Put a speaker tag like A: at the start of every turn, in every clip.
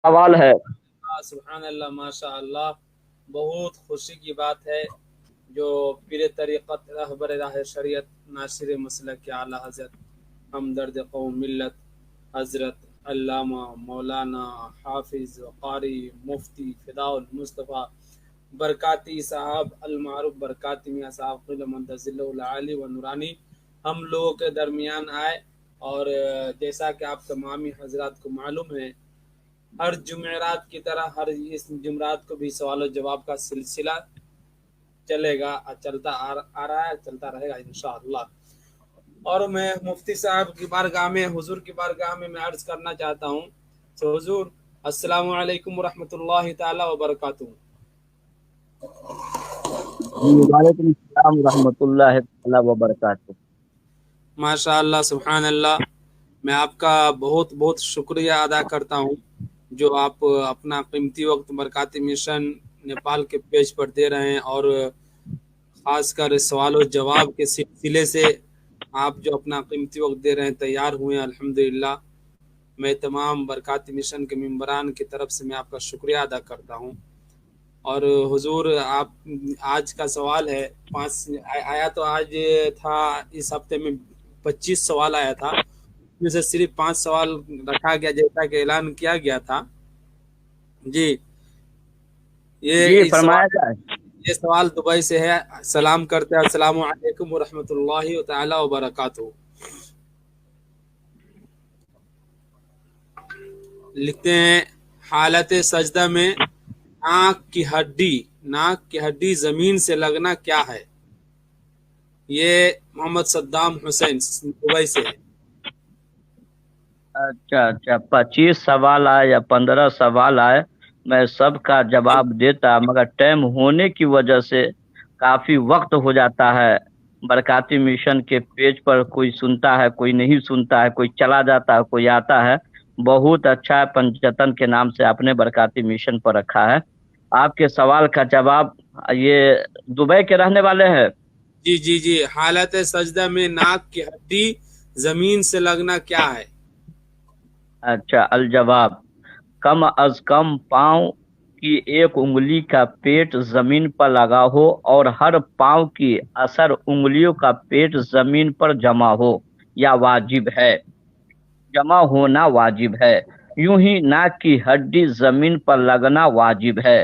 A: سوال ہے۔
B: سبحان اللہ، ماشاء اللہ، بہت خوشی کی بات ہے جو پیر طریقت رہبر راہ شریعت ناصر مسلک کے اعلیٰ حضرت ہمدرد قوم ملت حضرت علامہ مولانا حافظ وقاری مفتی فداء المصطفیٰ برکاتی صاحب المعروف برکاتی میاں صاحب قل منتظل العالی و نورانی ہم لوگوں کے درمیان آئے، اور جیسا کہ آپ تمامی حضرات کو معلوم ہے، ہر جمعرات کی طرح ہر اس جمعرات کو بھی سوال و جواب کا سلسلہ چلے گا، چلتا آ رہا ہے، چلتا رہے گا انشاءاللہ۔ اور میں مفتی صاحب کی بارگاہ میں، حضور کی بارگاہ میں عرض کرنا چاہتا ہوں، تو حضور السلام علیکم ورحمۃ اللہ تعالی وبرکاتہ۔
A: وعلیکم السلام ورحمۃ اللہ تعالی وبرکاتہ۔
B: ماشاء اللہ، سبحان اللہ، میں آپ کا بہت بہت شکریہ ادا کرتا ہوں جو آپ اپنا قیمتی وقت برکاتی مشن نیپال کے پیج پر دے رہے ہیں، اور خاص کر سوال و جواب کے سلسلے سے آپ جو اپنا قیمتی وقت دے رہے ہیں، تیار ہوئے ہیں الحمدللہ۔ میں تمام برکاتی مشن کے ممبران کی طرف سے میں آپ کا شکریہ ادا کرتا ہوں۔ اور حضور، آپ آج کا سوال ہے، 5 آیا تو آج تھا، اس ہفتے میں 25 سوال آیا تھا، میں سے صرف 5 سوال رکھا گیا جیسا کہ اعلان کیا گیا تھا۔ جی،
A: جی فرمایا جائے۔
B: یہ سوال دبئی سے ہے۔ سلام کرتے ہیں، السلام علیکم ورحمۃ اللہ تعالی وبرکاتہ۔ لکھتے ہیں، حالت سجدہ میں ناک کی ہڈی زمین سے لگنا کیا ہے؟ یہ محمد صدام حسین دبئی سے ہے۔
A: اچھا 25 سوال آئے یا 15 سوال آئے، میں سب کا جواب دیتا، مگر ٹائم ہونے کی وجہ سے کافی وقت ہو جاتا ہے۔ برکاتی مشن کے پیج پر کوئی سنتا ہے، کوئی نہیں سنتا ہے، کوئی چلا جاتا ہے، کوئی آتا ہے۔ بہت اچھا ہے، پنجتن کے نام سے آپ نے برکاتی مشن پر رکھا ہے۔ آپ کے سوال کا جواب، یہ دبئی کے رہنے والے ہیں؟
B: جی، حالت سجدہ میں ناک کی ہڈی زمین سے لگنا کیا ہے؟
A: اچھا، الجواب، کم از کم پاؤں کی ایک انگلی کا پیٹ زمین پر لگا ہو اور ہر پاؤں کی اثر انگلیوں کا پیٹ زمین پر جمع ہو یا واجب ہے، جمع ہونا واجب ہے۔ یوں ہی ناک کی ہڈی زمین پر لگنا واجب ہے۔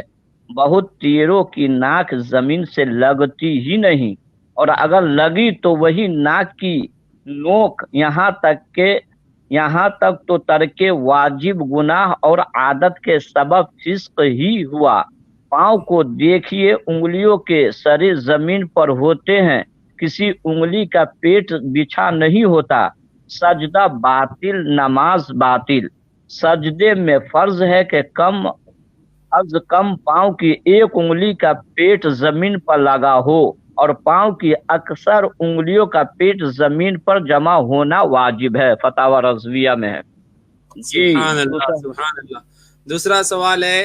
A: بہت تیروں کی ناک زمین سے لگتی ہی نہیں، اور اگر لگی تو وہی ناک کی نوک یہاں تک تو ترک واجب گناہ اور عادت کے سبب فسق ہی ہوا۔ پاؤں کو دیکھیے، انگلیوں کے سرے زمین پر ہوتے ہیں، کسی انگلی کا پیٹ بچھا نہیں ہوتا۔ سجدہ باطل، نماز باطل۔ سجدے میں فرض ہے کہ کم از کم پاؤں کی ایک انگلی کا پیٹ زمین پر لگا ہو اور پاؤں کی اکثر انگلیوں کا پیٹ زمین پر جمع ہونا واجب ہے، فتاوی رضویہ میں ہے۔
B: سبحان اللہ، سبحان اللہ۔ دوسرا سوال ہے،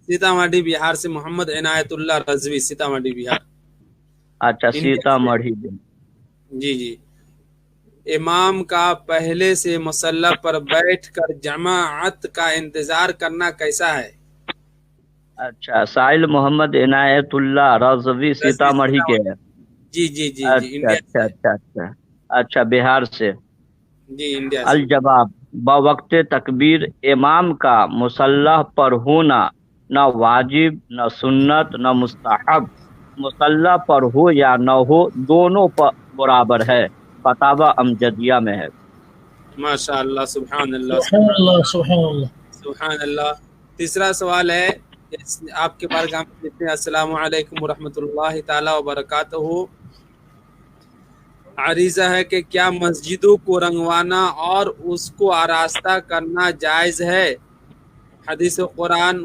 B: سیتامڑھی بہار سے محمد عنایت اللہ رضوی، سیتامڑھی بہار۔
A: اچھا، سیتامڑھی۔
B: جی، امام کا پہلے سے مصلی پر بیٹھ کر جماعت کا انتظار کرنا کیسا ہے؟
A: اچھا، سائل محمد عنایت اللہ رضوی سیتامڑھی کے ہیں۔
B: جی،
A: اچھا، بہار سے۔
B: جی، انڈیا سے۔
A: الجواب، بوقت تکبیر امام کا مصلی پر ہونا نہ واجب، نہ سنت، نہ مستحب، مصلی پر ہو یا نہ ہو دونوں پر برابر ہے، فتاوی امجدیہ میں ہے۔
B: ماشاء اللہ، سبحان اللہ، سبحان اللہ۔ تیسرا سوال ہے، آپ کے بارگاہ میں لکھتے ہیں، السلام علیکم ورحمۃ اللہ تعالی وبرکاتہ۔ عریضہ ہے کہ کیا مسجدوں کو رنگوانا اور اس کو آراستہ کرنا جائز ہے؟ حدیث و قرآن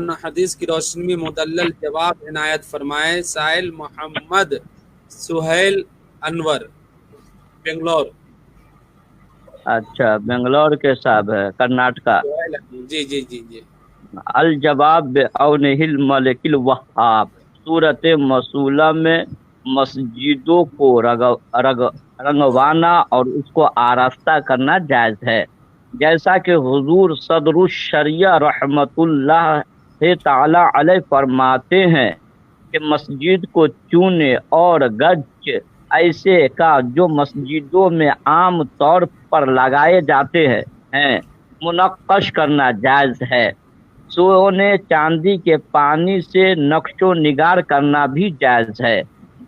B: و حدیث کی روشنی میں مدلل جواب عنایت فرمائے۔ سائل محمد سہیل انور، بنگلور۔
A: اچھا، بنگلور کے صاحب ہے، کرناٹکا۔
B: جی۔
A: الجواب، بعونہ الملک الوہاب، صورت موصولہ میں مسجدوں کو رنگوانا اور اس کو آراستہ کرنا جائز ہے، جیسا کہ حضور صدر الشریعہ رحمت اللہ تعالی علیہ فرماتے ہیں کہ مسجد کو چونے اور گج ایسے کا جو مسجدوں میں عام طور پر لگائے جاتے ہیں منقش کرنا جائز ہے۔ سونے چاندی کے پانی سے نقش و نگار کرنا بھی جائز ہے،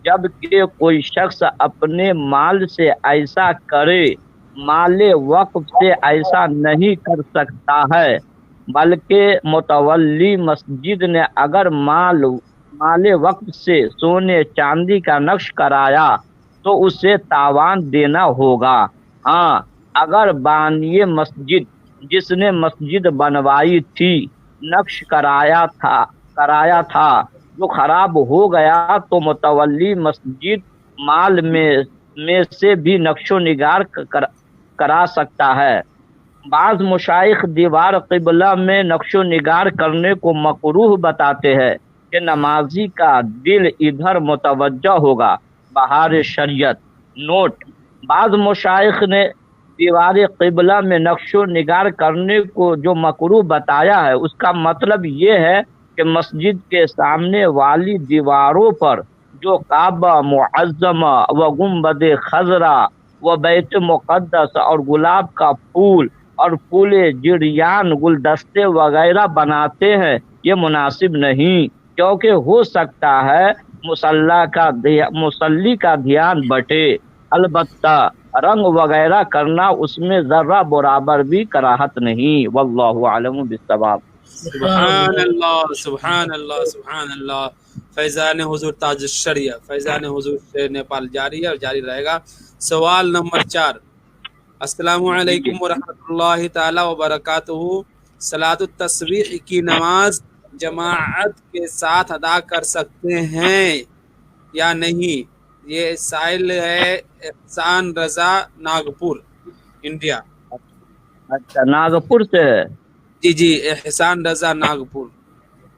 A: جبکہ کوئی شخص اپنے مال سے ایسا کرے، مال وقف سے ایسا نہیں کر سکتا ہے، بلکہ متولی مسجد نے اگر مال وقف سے سونے چاندی کا نقش کرایا تو اسے تاوان دینا ہوگا۔ ہاں، اگر بانی مسجد جس نے مسجد بنوائی تھی نقش کرایا تھا جو خراب ہو گیا تو متولی مسجد مال میں سے بھی نقش و نگار کرا سکتا ہے۔ بعض مشائخ دیوار قبلہ میں نقش و نگار کرنے کو مکروہ بتاتے ہیں کہ نمازی کا دل ادھر متوجہ ہوگا۔ بہار شریعت نوٹ: بعض مشائخ نے دیوار قبلہ میں نقش و نگار کرنے کو جو مکروہ بتایا ہے اس کا مطلب یہ ہے کہ مسجد کے سامنے والی دیواروں پر جو کعبہ معظمہ و گنبد خضرا و بیت مقدس اور گلاب کا پھول اور پھول جریان گلدستے وغیرہ بناتے ہیں یہ مناسب نہیں، کیونکہ ہو سکتا ہے مصلی کا دھیان بٹے۔ البتہ رنگ وغیرہ کرنا اس میں ذرہ برابر بھی کراہت نہیں۔ واللہ اعلم بالصواب۔
B: سبحان اللہ سبحان اللہ سبحان اللہ۔ فیضان حضور تاج الشریعہ، فیضان حضور سے نیپال جاری ہے اور جاری رہے گا۔ سوال نمبر 4۔ السلام علیکم ورحمۃ اللہ تعالی وبرکاتہ۔ صلاۃ التسبیح کی نماز جماعت کے ساتھ ادا کر سکتے ہیں یا نہیں؟ یہ سائل ہے احسان رضا ناگپور انڈیا۔
A: اچھا، ناگپور سے ہے؟
B: جی احسان رضا ناگپور۔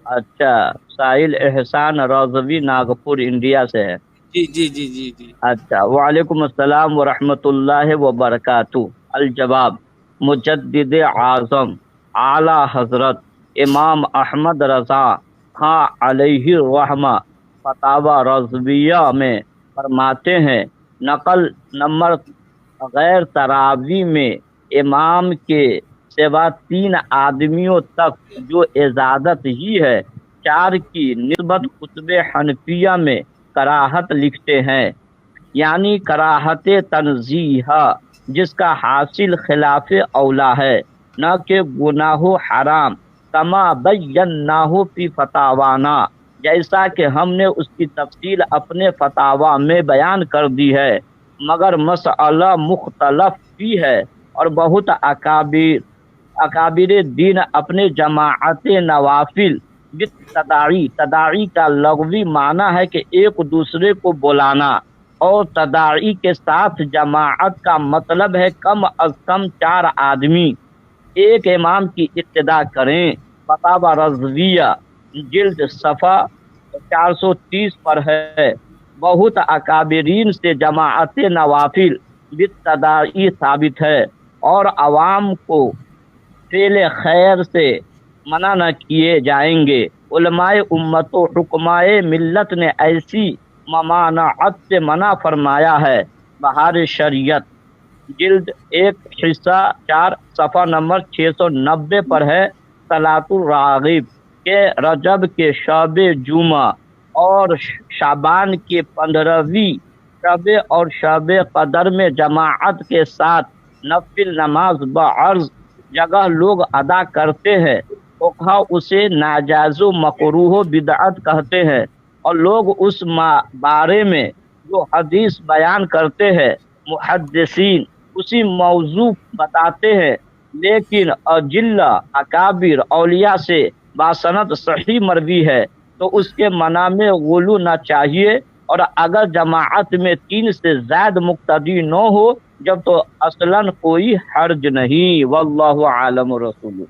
A: اچھا، ساحل احسان رضوی ناگپور انڈیا سے ہے۔
B: جی۔
A: اچھا، وعلیکم السلام ورحمۃ اللہ وبرکاتہ۔ الجواب: مجدد اعظم اعلی حضرت امام احمد رضا خاں علیہ الرحمہ فتاوی رضویہ میں فرماتے ہیں، نقل نمبر غیر تراوی میں امام کے سوا 3 آدمیوں تک جو اجازت ہی ہے 4 کی نسبت کتب حنفیہ میں کراہت لکھتے ہیں، یعنی کراہت تنزیہ، جس کا حاصل خلاف اولا ہے، نہ کہ گناہ حرام، کما بیناہ فی فتاوانا، جیسا کہ ہم نے اس کی تفصیل اپنے فتاوا میں بیان کر دی ہے، مگر مسئلہ مختلف بھی ہے اور بہت اکابر دین اپنے جماعت نوافل تداعی کا لغوی معنی ہے کہ ایک دوسرے کو بلانا، اور تداعی کے ساتھ جماعت کا مطلب ہے کم از کم 4 آدمی ایک امام کی اقتداء کریں۔ فتاوی رضویہ جلد صفحہ 430 پر ہے۔ بہت اکابرین سے جماعت نوافل بالتداعی ثابت ہے اور عوام کو فعل خیر سے منع نہ کیے جائیں گے۔ علماء امت و حکمائے ملت نے ایسی ممانعت سے منع فرمایا ہے۔ بہار شریعت جلد 1 حصہ 4 صفحہ نمبر 690 پر ہے۔ صلاۃ الراغب کے رجب کے شب جمعہ اور شعبان کے 15ویں شب اور شب قدر میں جماعت کے ساتھ نفل نماز بعرض جگہ لوگ ادا کرتے ہیں، فقہا اسے ناجائز و مکروہ و بدعت کہتے ہیں، اور لوگ اس بارے میں جو حدیث بیان کرتے ہیں محدثین اسی موضوع بتاتے ہیں، لیکن اجلہ اکابر اولیاء سے باسند صحیح مروی ہے تو اس کے منع میں غلو نہ چاہیے، اور اگر جماعت میں 3 سے زائد مقتدی نہ ہو جب تو اصلاً کوئی حرج نہیں۔ واللہ عالم رسول۔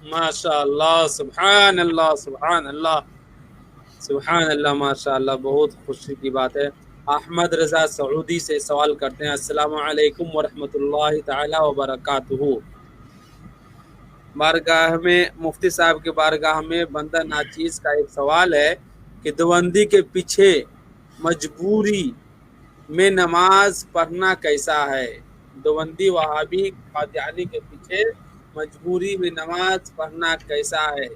B: ماشاء اللہ، سبحان اللہ سبحان اللہ سبحان اللہ، ماشاء اللہ، بہت خوشی کی بات ہے۔ احمد رضا سعودی سے سوال کرتے ہیں، السلام علیکم ورحمۃ اللہ تعالی وبرکاتہ۔ بارگاہ میں مفتی صاحب کے بارگاہ میں بندہ ناچیز کا ایک سوال ہے کہ دیوبندی کے پیچھے مجبوری میں نماز پڑھنا کیسا ہے؟ دیوبندی وہابی قادیانی کے پیچھے مجبوری میں نماز پڑھنا کیسا ہے؟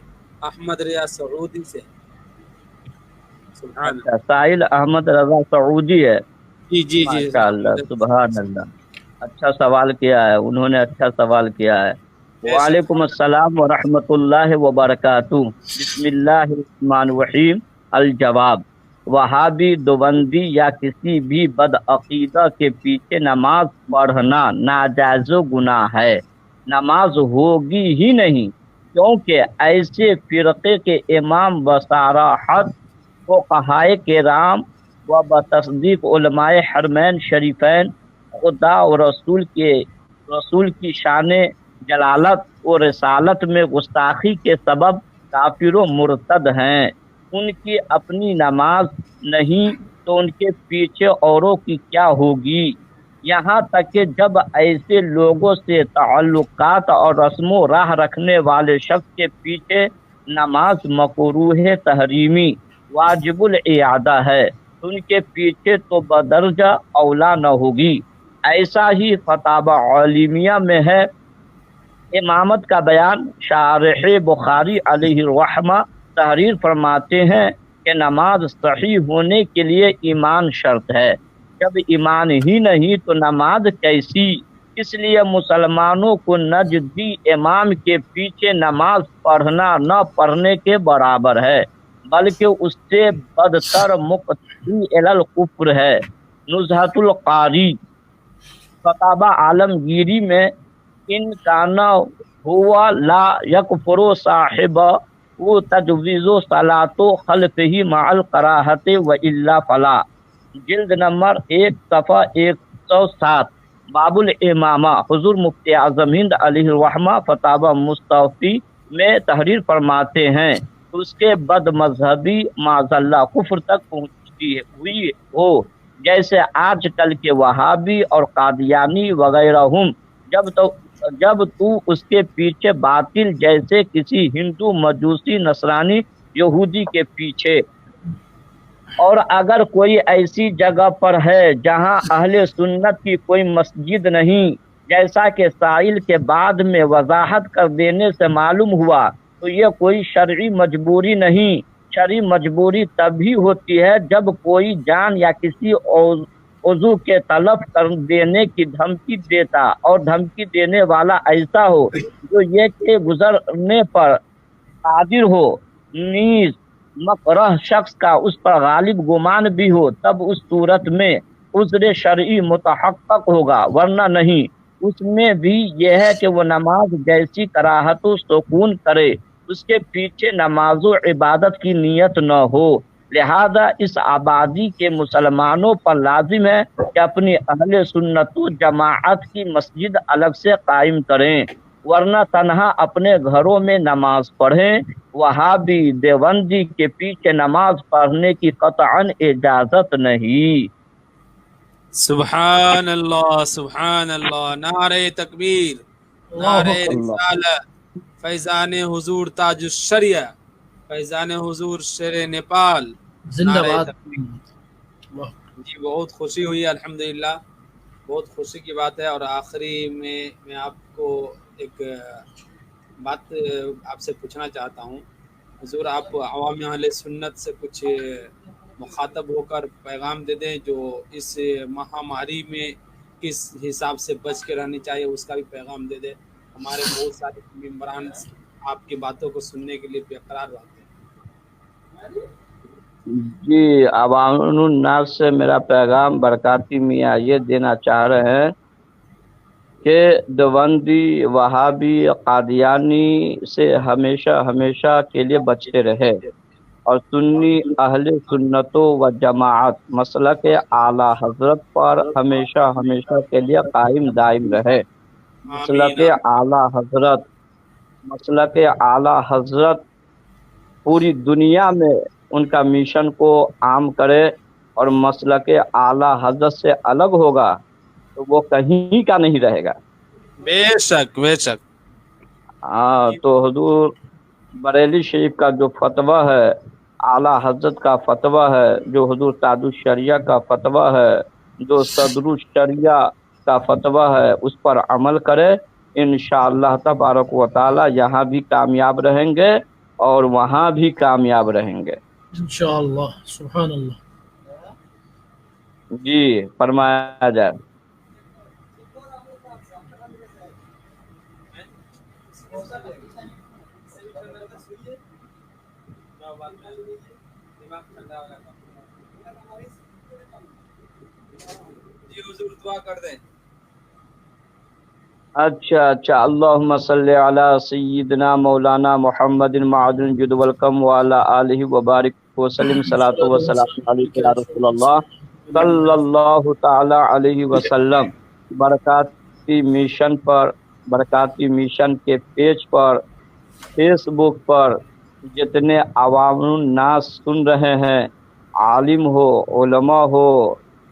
B: احمد رضا سعودی سے. سبحان
A: اچھا، سائل احمد رضا سعودی ہے.
B: جی جی جی
A: ماشاء اللہ،
B: احمد
A: سبحان اللہ، اچھا سوال کیا ہے انہوں نے، اچھا سوال کیا ہے.
B: بے شک.
A: وعلیکم السلام ورحمۃ اللہ وبرکاتہ. بسم اللہ الرحمن الرحیم. الجواب: وہابی، دیوبندی یا کسی بھی بدعقیدہ کے پیچھے نماز پڑھنا ناجائز و گناہ ہے. نماز ہوگی ہی نہیں، کیونکہ ایسے فرقے کے امام بصراحت فقہائے کرام و بتصدیق علماء حرمین شریفین خدا و رسول کی شان جلالت و رسالت میں گستاخی کے سبب کافر و مرتد ہیں. ان کی اپنی نماز نہیں تو ان کے پیچھے اوروں کی کیا ہوگی؟ یہاں تک کہ جب ایسے لوگوں سے تعلقات اور رسم و راہ رکھنے والے شخص کے پیچھے نماز مکروہ تحریمی واجب الاعادہ ہے، ان کے پیچھے تو بدرجہ اولا نہ ہوگی. ایسا ہی فتاوی عالمیہ میں ہے. امامت کا بیان شارح بخاری علیہ الرحمہ تحریر فرماتے ہیں کہ نماز صحیح ہونے کے لیے ایمان شرط ہے. جب ایمان ہی نہیں تو نماز کیسی؟ اس لیے مسلمانوں کو نجدی امام کے پیچھے نماز پڑھنا نہ پڑھنے کے برابر ہے، بلکہ اس سے بدتر مقتدی الی الکفر ہے. نزہۃ القاری فتاوی عالمگیری میں ان کانا ہوا لا یکفر صاحب وہ تجویز و صلاۃ خلف ہی مع الکراہت و الا فلا، جلد نمبر 1 صفحہ 107. باب الامامہ حضور مفتی اعظم ہند علیہ الرحمہ فتاوی مستوفی میں تحریر فرماتے ہیں اس کے بد مذہبی معاذ اللہ کفر تک پہنچتی ہوئی ہو، جیسے آج کل کے وہابی اور قادیانی وغیرہ ہم. جب تو اس کے پیچھے باطل جیسے کسی ہندو، مجوسی، نصرانی، یہودی کے پیچھے. اور اگر کوئی ایسی جگہ پر ہے جہاں اہل سنت کی کوئی مسجد نہیں، جیسا کہ سائل کے بعد میں وضاحت کر دینے سے معلوم ہوا، تو یہ کوئی شرعی مجبوری نہیں. شرعی مجبوری تبھی ہوتی ہے جب کوئی جان یا کسی عضو کے تلف کر دینے کی دھمکی دیتا اور دھمکی دینے والا ایسا ہو جو یہ کہ گزرنے پر قادر ہو، نیز مکرہ شخص کا اس پر غالب گمان بھی ہو، تب اس صورت میں عذر شرعی متحقق ہوگا، ورنہ نہیں. اس میں بھی یہ ہے کہ وہ نماز جیسی کراہت و سکون کرے، اس کے پیچھے نماز و عبادت کی نیت نہ ہو. لہذا اس آبادی کے مسلمانوں پر لازم ہے کہ اپنی اہل سنت و جماعت کی مسجد الگ سے قائم کریں، ورنہ تنہا اپنے گھروں میں نماز پڑھیں. وہابی دیوبندی کے پیچھے نماز پڑھنے کی قطعاً اجازت نہیں.
B: سبحان اللہ سبحان اللہ. نعرہ تکبیر، نعرہ رسالت، فیضان حضور تاج الشریعہ، فیضان حضور شیر نیپال، نعرہ تکبیر. جی بہت خوشی ہوئی الحمدللہ، بہت خوشی کی بات ہے. اور آخری میں آپ کو ایک بات آپ سے پوچھنا چاہتا ہوں. حضور آپ عوام اہل سنت سے کچھ مخاطب ہو کر پیغام دے دیں، جو اس مہاماری میں کس حساب سے بچ کے رہنی چاہیے اس کا بھی پیغام دے دیں. ہمارے بہت سارے ممبران آپ کی باتوں کو سننے کے لیے بےقرار رہتے ہیں.
A: جی، عوام الناس سے میرا پیغام برکاتی میاں یہ دینا چاہ رہے ہیں کہ دیوبندی، وہابی، قادیانی سے ہمیشہ کے لیے بچتے رہے، اور سنی اہل سنت و جماعت مسلک اعلیٰ حضرت پر ہمیشہ کے لیے قائم دائم رہے. مسلک اعلیٰ حضرت پوری دنیا میں ان کا مشن کو عام کرے، اور مسلک اعلیٰ حضرت سے الگ ہوگا تو وہ کہیں کا نہیں رہے گا.
B: بے شک بے شک.
A: ہاں تو حضور بریلی شریف کا جو فتویٰ ہے، اعلیٰ حضرت کا فتویٰ ہے، جو حضور تاج الشریعہ کا فتویٰ ہے، جو صدر الشریعہ کا فتویٰ ہے، اس پر عمل کرے، انشاءاللہ تبارک و تعالی یہاں بھی کامیاب رہیں گے اور وہاں بھی کامیاب رہیں گے
C: انشاءاللہ. سبحان اللہ.
A: جی فرمایا جائے.
B: جی حضور دعا کر دیں.
A: اچھا اللہم صلی علی سیدنا مولانا محمد معدن جد والکم وعلی آلہ وبارک وسلم صلاۃ و سلام علیک یا رسول اللہ صلی اللہ تعالی علیہ وسلم. برکاتی میشن کے پیج پر فیس بک پر جتنے عوام الناس سن رہے ہیں، عالم ہو، علماء ہو،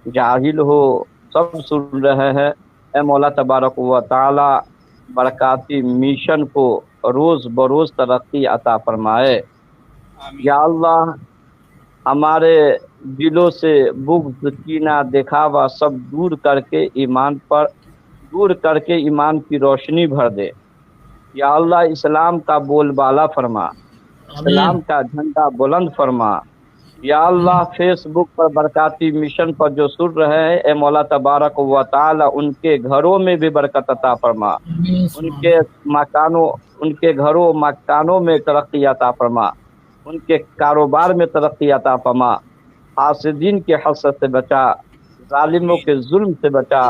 A: جاہل ہو، سب سن رہے ہیں. اے مولا تبارک و تعالی برکاتی میشن کو روز بروز ترقی عطا فرمائے. یا اللہ ہمارے دلوں سے بغض، کینہ، دکھاوا سب دور کر کے ایمان کی روشنی بھر دے. یا اللہ اسلام کا بول بالا فرما، اسلام کا جھنڈا بلند فرما. یا اللہ فیس بک پر برکاتی مشن پر جو سن رہے ہیں، اے مولا تبارک و تعالی ان کے گھروں میں بھی برکت عطا فرما، ان کے گھروں مکانوں میں ترقی عطا فرما، ان کے کاروبار میں ترقی عطا فرما. حاسدین کے حسد سے بچا، ظالموں کے ظلم سے بچا،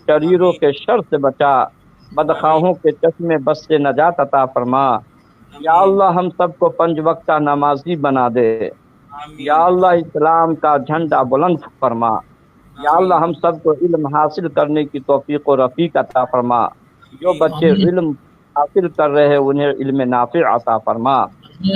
A: شریروں کے شر سے بچا، بدخواہوں کے چشمے بس سے نجات عطا فرما. یا اللہ ہم سب کو 5 وقتہ نمازی بنا دے. یا اللہ اسلام کا جھنڈا بلند فرما. یا اللہ ہم سب کو علم حاصل کرنے کی توفیق و رفیق عطا فرما. جو بچے علم حاصل کر رہے ہیں انہیں علم نافع عطا فرما.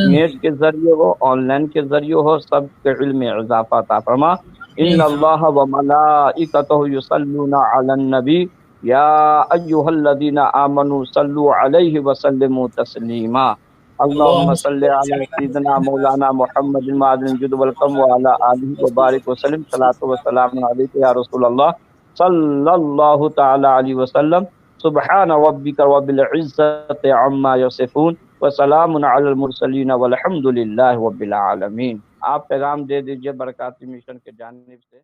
A: نیٹ کے ذریعے ہو، آن لائن کے ذریعے ہو، سب کے علم میں اضافہ عطا فرما. ان اللہ و ملائکتہ یصلون علی النبی یا ایھا الذین آمنوا صلوا علیہ وسلموا تسلیما. اللہم صلی علی سیدنا مولانا محمد معدن جد والکم وعلی آلہ وبارک وسلم صلاۃ و سلام علیک یا رسول اللہ صلی اللہ تعالی علیہ وسلم. سبحان ربک رب العزت عما یصفون وسلام علی المرسلین والحمد للہ رب العالمین. آپ پیغام دے دیجئے برکاتی مشن کے جانب سے.